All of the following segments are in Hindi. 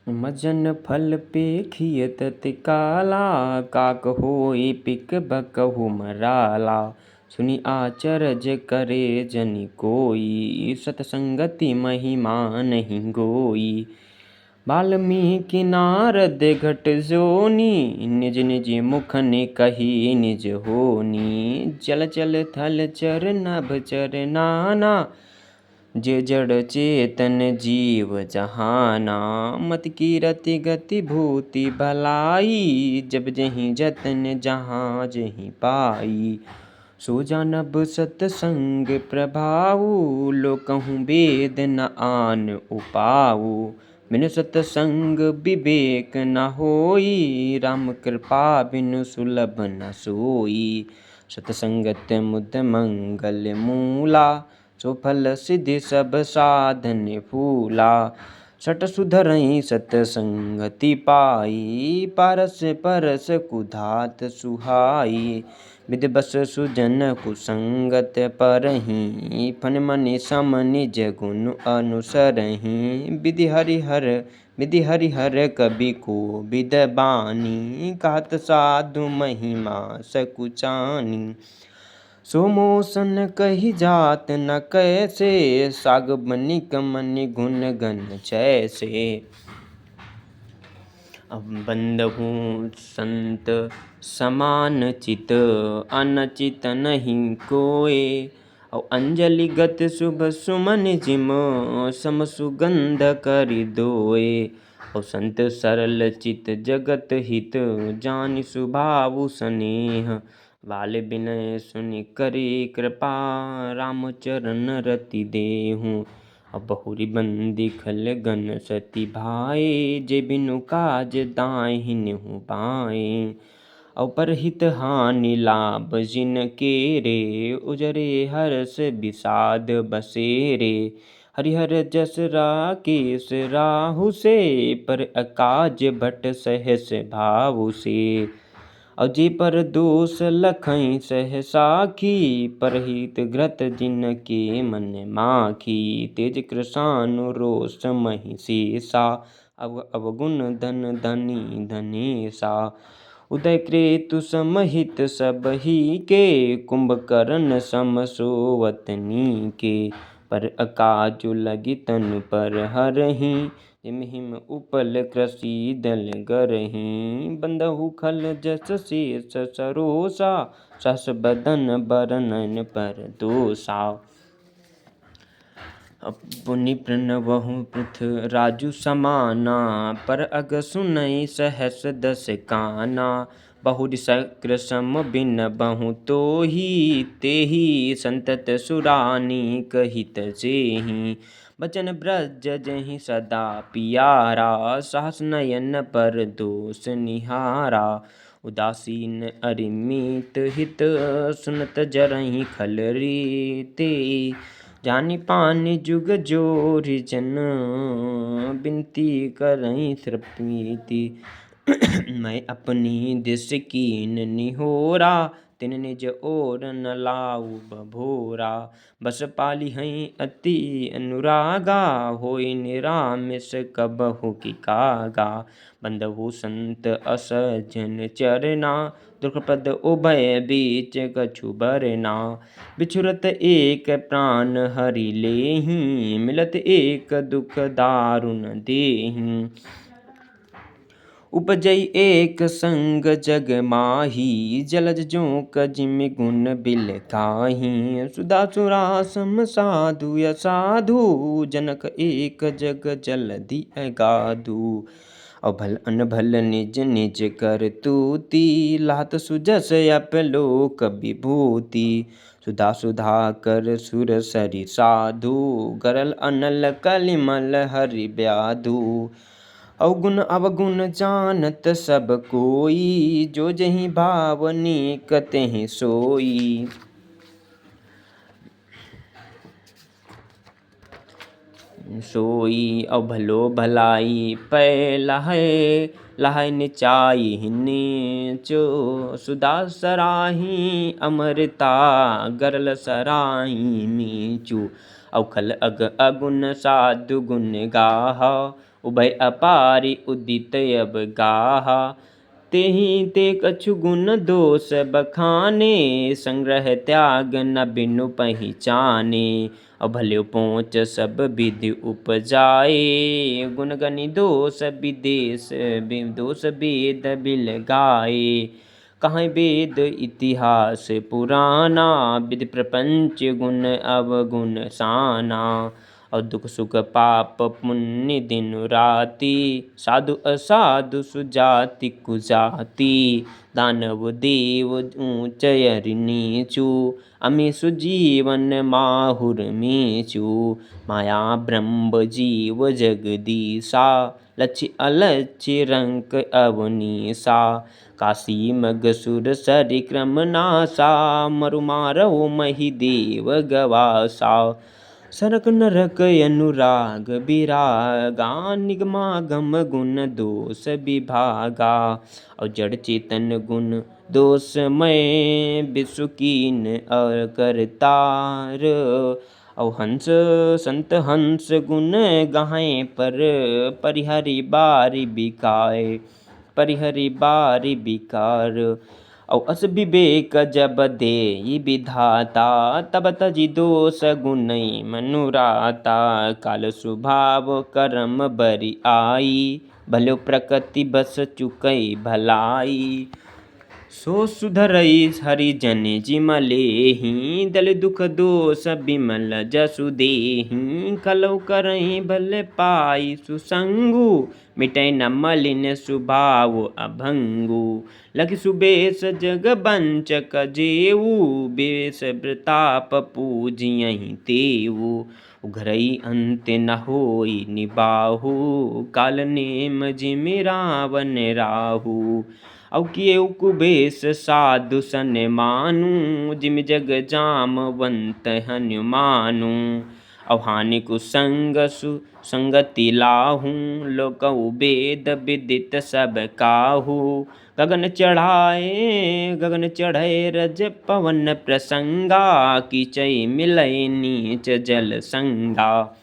मजन फल पेखिय तत काला, काक होई पिक बकहु मराला। सुनि आचरज करे जनि कोई, सतसंगति महिमा नहीं गोई। वाल्मीकि नारद घट जोनी, निज निज मुख ने कही निज होनी। जल चल थल चर नभ चर नाना, जे जड़ चेतन जीव जहाना। मति कीरति गति भूति भलाई, जब जहीं जतन जहाँ जहीं पाई। सो जानब सतसंग प्रभाऊ, लो कहूँ वेद न आन उपाऊ। बिनु सतसंग विवेक न होई, राम कृपा बिनु सुलभ न सोई। सतसंगत मुद मंगल मूला, सो फल सिद्धि सब साधन फूला। सट सुधरई सतसंगति पाई, पारस परस कुधात सुहाई। विधि बस सुजन कुसंगत परहीं, फन मनि सम निज गुण अनुसरहीं। विधि हरिहर कबि कोविद बानी, कहत साधु महिमा सकुचानी। सो मोसन कही जात न कैसे, साग बनिक मनि गुण गन छैसे। बंधु संत समान चित, अनचित नहीं कोय। अंजलि गत शुभ सुमन जिम, सम सुगंध करि दोए। संत सरल चित जगत हित, जानि स्वभाव स्नेह। वाल विनय सुनि करि कृपा, राम चरण रति देहु। बहुरी बंदी खल गन सती भाए, जे बिनु काज दाहि नेहु पाए। परहित हानि लाभ जिन केरे, उजरे हर्ष विषाद बसेरे। हरिहर जस राकेश राहु से, पर अकाज भट सहस भावु से। जे पर दोष लखई सह साखी, परहित घृत जिन के मन माखी। तेज कृसानु रोष महि शेषा, अवगुण धन धनी धनेशा। उदय क्रेतु समहित सबहि के, कुंभकर्ण सम सोवतनी के। पर अकाजु लगी तनु पर हरहीं, हिम हिम उपल कृषि दल गरहीं। बंधु खल जस शेष सरोसा, सहस बदन बरनन पर दोसा। पुनि प्रणवहु पृथ राजु समाना, पर अग सुनई सहस दस काना। बहुरि शक्र सम बिनबहु तोहि, तेहि संतत सुरानीक हित जेहि। बचन ब्रज जहि सदा पियारा, सहस नयन पर दोष निहारा। उदासीन अरिमित हित, सुनत जरहि खल रीते। जानि पानि जुग जोरि जन, बिनती करहि तृप्ति। मैं अपनी दिस कीन निहोरा, तिन निज ओर न लाऊ बभोरा। बस पालिहै अति अनुरागा, होई निरामिष कबहु की कागा। बंधु संत असजन चरना, दुर्गपद उभय बीच कछु बरना। बिछुरत एक प्राण हरि लेहि, मिलत एक दुख दारुण देहि। उपजई एक संग जग माही, जलज जोक जिमि गुण बिलखाही। सुधा सुरा सम साधु असाधु, जनक एक जग जलधि अगाधु। भल अनभल निज निज कर तूति, लात सुजस अपलोक विभूति। सुधा सुधा कर सुर सरि साधु, गरल अनल कलिमल हरि ब्याधु। अवगुण अवगुण जानत सब कोई, जो जहि भाव नेक तेहि सोई। सोई भलो भलाई पै लहै, लहै निचाई नीचो। सुधा सराही अमृता, गरल सराही नीचू। अवखल अग अगुण साधु गुण गाहा, उभय अपारि उदित अब गाहा। तेहि ते कछु गुण दोष बखाने, संग्रह त्याग न बिनु पहिचाने। और भले पोंच सब विधि उपजाए, गुण गनि दोष विदेश दोष वेद बिल गाए। कहाँ वेद इतिहास पुराना, विधि प्रपंच गुण अवगुण साना। और दुख सुख पाप पुण्य दिन राति, साधु असाधु सुजाति कुजाति। दानव देव ऊंच अरि नीचु, अमीसु जीवन माहुर मीचु। माया ब्रह्म जीव जगदीसा, लक्ष्य अलक्ष्य रंक अवनीसा। काशी मगसुर सरि क्रम नासा, मरु मारव मही देव गवासा। सरक नरक अनुराग विरागा, निगमागम गुण दोष विभागा। और जड़ चेतन गुण दोषमय, विश्व कीन और करतार। और हंस संत हंस गुण गाहें पर, परिहरि बारि बिकाए, परिहरि बारि बिकार। और अस विवेक जब देई विधाता, तब तजि दोष गुणई मनुराता। काल स्वभाव कर्म बरि आई, भले प्रकृति बस चुकई भलाई। सो सुधरई हरिजन जिम लेहि, दल दुख दोष बिमल जसु देहि। कलौ करहि भले पाई सुसंगु, मिटै न मलिन स्वभाव अभंगु। लखि सुबेश जग बंचक जेऊ, बेश प्रताप पूजियहि तेऊ। उघरई अंत न होई निबाहु, काल नेम जिमि रावण राहु। औ किएउ कुबेश साधु सन मानु, जिमि जग जामवंत हनुमानु। औ हानि कुसंग सुसंगति लाहू, लोकउ वेद विदित सब काहू। गगन चढ़ै रज पवन प्रसंगा, कीचई मिलै नीच जल संगा।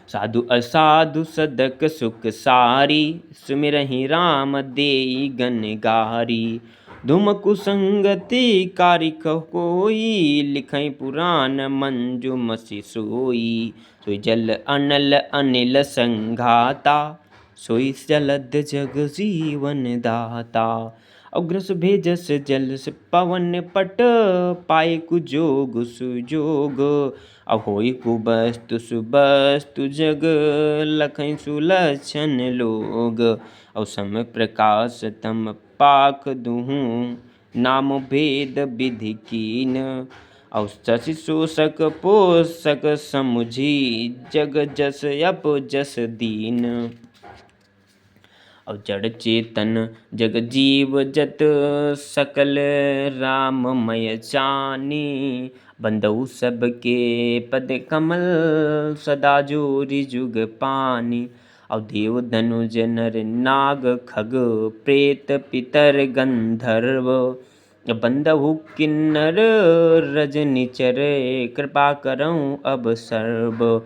साधु असाधु सदक सुख सारी, सुमिरहि राम देई गन गारी। धूम कुसंगति कारिक कोई, लिखै पुराण मंजु मसि सोई। सोई जल अनल अनिल संघाता, सोई जलद जग जीवन दाता। अग्रस भेजस जल से पवन पट, पाए कुजोग सुजोग। अब होई कुबस्तु सुबस्तु जग, लखै सुलक्षण लोग। और सम प्रकाश तम पाक दुहु, नाम भेद विधि कीन। और शशि शोषक पोषक समुझी, जग जस अप जस दीन। और जड़ चेतन जग जीव जत, सकल राममय जानी। बंदउ सबके पद कमल, सदा जोरि जुग पानी। और देव धनुज नर नाग खग, प्रेत पितर गंधर्व। बंदहु किन्नर रजनिचर, कृपा करऊँ अब सर्व।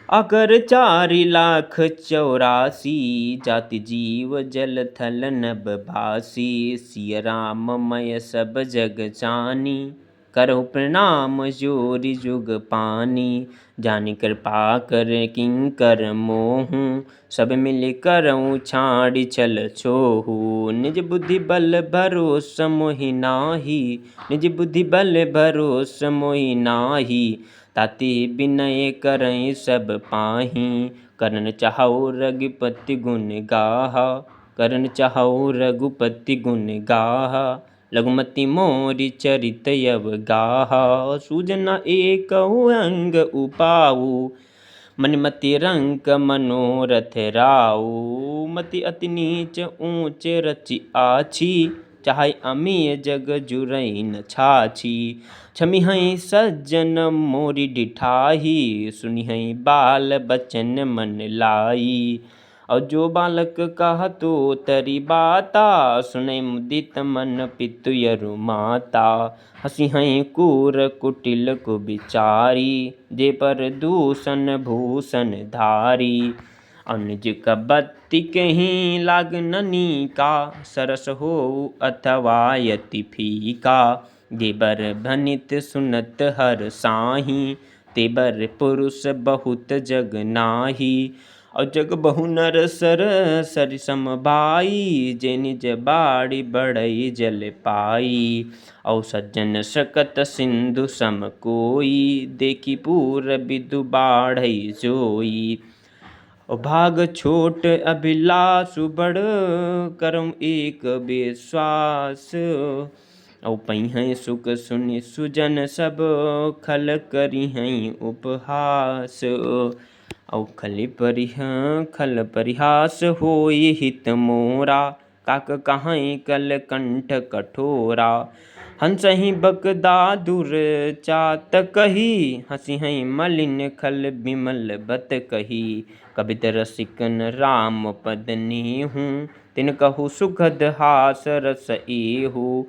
अकर 4,84,000, जाति जीव जल थल नभ भासी। सिय राम मय सब जग जानी, करहु प्रणाम जोरि जुग पानी। जानि कृपा कर किंकर मोहु, सब मिलि करऊँ छाड़ि छल छोहु। निज बुद्धि बल भरोस मोहि नाही, निज बुद्धि बल भरोस मोहि नाही। ताते विनय करई सब पाही, करन चाहौ रघुपति गुण गाहा। करन चाहौ रघुपति गुण गाहा, लघुमति मोरि चरित अवगाहा। सूझन एकहु अंग उपाऊ, मनिमति रंक मनोरथ राऊ। मति अति नीच ऊंच रचि आछी, चाहे अमीय जग जुरई न छाछी। छमिहै सज्जन मोरि डिठाही, सुनिहै बाल बचन मन लाई। और जो बालक कहा तो तरी बाता, सुनै मुदित मन पितु यरु माता। हसी हई कूर कुटिल को बिचारी, जे पर दूषण भूषण धारी। अनुज कबत्ति कहीं लागननी का, सरस हो अथवा यति फीका। देबर भनित सुनत हर साही, तेबर पुरुष बहुत जग नाही। और जग बहु नर सर सरि सम भाई, जे निज बाड़ी बढ़ई जल पाई। और सज्जन सकत सिंधु सम कोई, देखी पूर बिदु बाढ़ई जोई। और भाग छोट अभिलाषु बड़, करम एक विश्वास। और पई सुख सुनि सुजन सब, खल करी हैं उपहास। और खल परिहास होई हित मोरा, काक कहाँ कल कंठ कठोरा। हंसहि बकदादुर चात कही, हंसी हई मलिन खल बिमल बत कही। कबित रसिकन राम पद नेहु, तिन कहु सुखद हास रस एहु।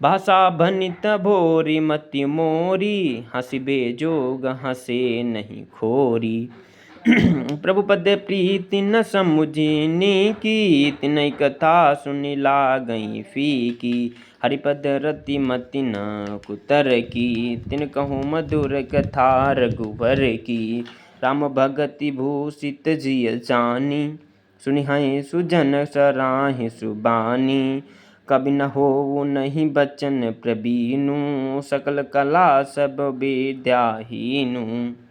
भाषा भनित भोरी मति मोरी, हंसिबे जोग हंसे नहीं खोरी। प्रभु पद प्रीति न समुझनी की, तिनई कथा सुनि लागई फीकी। हरिपद रति मति न कुतर की, तिन कहूँ मधुर कथा रघुवर की। राम भगति भूषित जिय जानी, सुनिहै सुजन सराहि सुबानी। कवि न होवु नहीं बचन प्रबीनु, सकल कला सब विद्या हीनु।